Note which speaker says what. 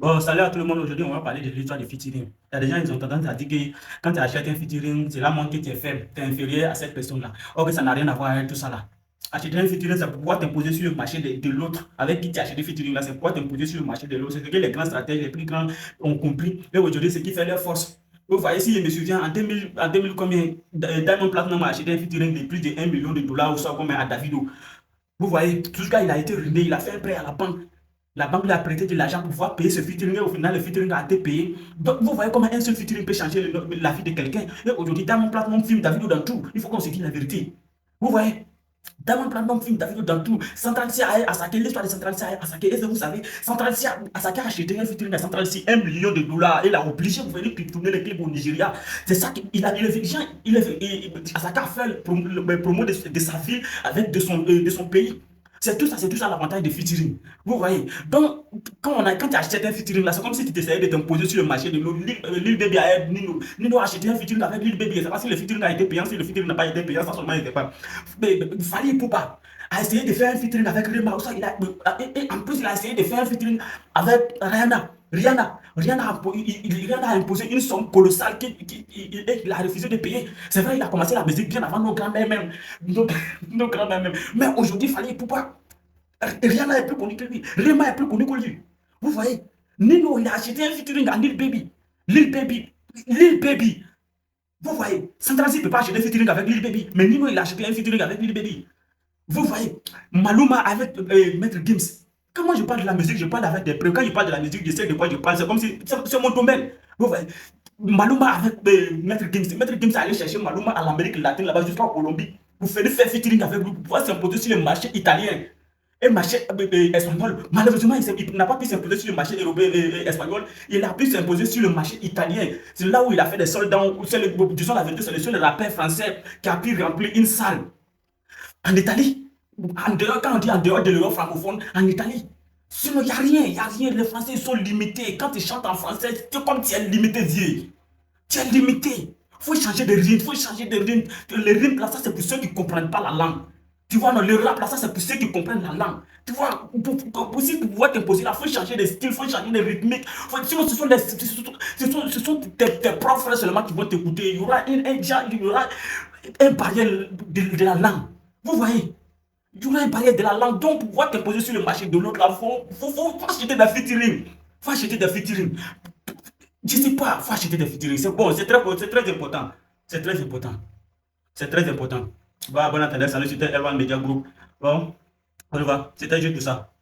Speaker 1: Bon, salut à tout le monde. Aujourd'hui, on va parler de l'histoire du featuring. Il y a des gens, ils ont tendance à dire que quand tu achètes un featuring, c'est la montre que tu es faible, tu es inférieur à cette personne-là. Or que ça n'a rien à voir avec tout ça là. Acheter un featuring, c'est pour pouvoir t'imposer sur le marché de l'autre avec qui tu as acheté le featuring là, c'est pour pouvoir t'imposer sur le marché de l'autre. C'est ce que les grands stratèges, les plus grands ont compris. Et aujourd'hui, c'est ce qui fait leur force. Vous voyez, si je me souviens, en 2000 combien, Diamond Platinum a acheté un featuring de plus de 1 million de dollars ou ça, comme à Davido. Vous voyez, tout ce gars, il a été ruiné, il a fait un prêt à la banque. La banque lui a prêté de l'argent pour pouvoir payer ce featuring et au final, le featuring a été payé. Donc, vous voyez comment un seul featuring peut changer la vie de quelqu'un. Et aujourd'hui, Diamond Platnumz filme Davido dans tout. Il faut qu'on se dise la vérité. Vous voyez, Diamond Platnumz filme Davido dans tout. Central C Asake, l'histoire de Central C Asake. Est-ce que vous savez, Central C Asake a acheté un featuring à Central C 1 million de dollars. Il a obligé de venir tourner le clip au Nigeria. C'est ça qu'il a. Asake a fait le promo de sa ville avec de son pays. C'est tout ça l'avantage des featuring. Vous voyez. Donc, quand tu achètes un featuring là, c'est comme si tu essayais de t'imposer sur le marché de l'eau. Lil Baby a aidé Nino. Nino a acheté un featuring avec Lil Baby. C'est pas si le featuring a été payant, si le featuring n'a pas été payant, ça seulement il n'était pas. Mais Fally Ipupa a essayé de faire un featuring avec Rema. Et en plus, il a essayé de faire un featuring avec Rihanna. Rihanna a imposé une somme colossale qu'il a refusé de payer. C'est vrai, il a commencé la musique bien avant nos grands-mères même. Nos grands-mères même. Mais aujourd'hui, Fally Ipupa, Rihanna est plus connue que lui. Rema est plus connu que lui. Vous voyez, Nino, il a acheté un featuring à Lil Baby. Lil Baby. Lil Baby. Vous voyez, Central ne peut pas acheter un featuring avec Lil Baby. Mais Nino, il a acheté un featuring avec Lil Baby. Vous voyez, Maluma avec Maître Gims. Quand moi je parle de la musique, je parle avec des preuves. Quand je parle de la musique, je sais de quoi je parle. C'est comme si c'est mon domaine. Vous voyez, Maluma avec Maître Gims. Maître Gims est allé chercher Maluma à l'Amérique latine, là-bas, jusqu'en Colombie. Vous faites faire featuring avec lui pour pouvoir s'imposer sur le marché italien et marché espagnol. Malheureusement, il n'a pas pu s'imposer sur le marché espagnol. Il a pu s'imposer sur le marché italien. C'est là où il a fait des soldats. Disons la vérité, c'est le seul rappeur français qui a pu remplir une salle en Italie. En dehors, quand on dit en dehors de l'Europe francophone, en Italie. Sinon, il n'y a rien, il n'y a rien. Les Français sont limités. Quand ils chantent en français, c'est comme tu es limité, vieux. Tu es limité. Il faut changer de rythme, il faut changer de rythme. Le rythme, là, ça, c'est pour ceux qui ne comprennent pas la langue. Tu vois, non, le rap, là, ça, c'est pour ceux qui comprennent la langue. Tu vois, pour pouvoir t'imposer, là, il faut changer de style, il faut changer de rythmique. Sinon, ce sont tes propres frères seulement qui vont t'écouter. Il y aura un barrière de la langue. Vous voyez? Il y aura un barrière de la langue. Donc, pour pouvoir t'imposer sur le marché de l'autre, là, faut acheter des featuring. Faut acheter des featuring. Je sais pas, faut acheter des featuring. C'est bon, c'est très important. C'est très important. C'est très important. Bon, bon entendeur, salut, c'était Elvan Media Group. Bon, on y va. C'était juste ça.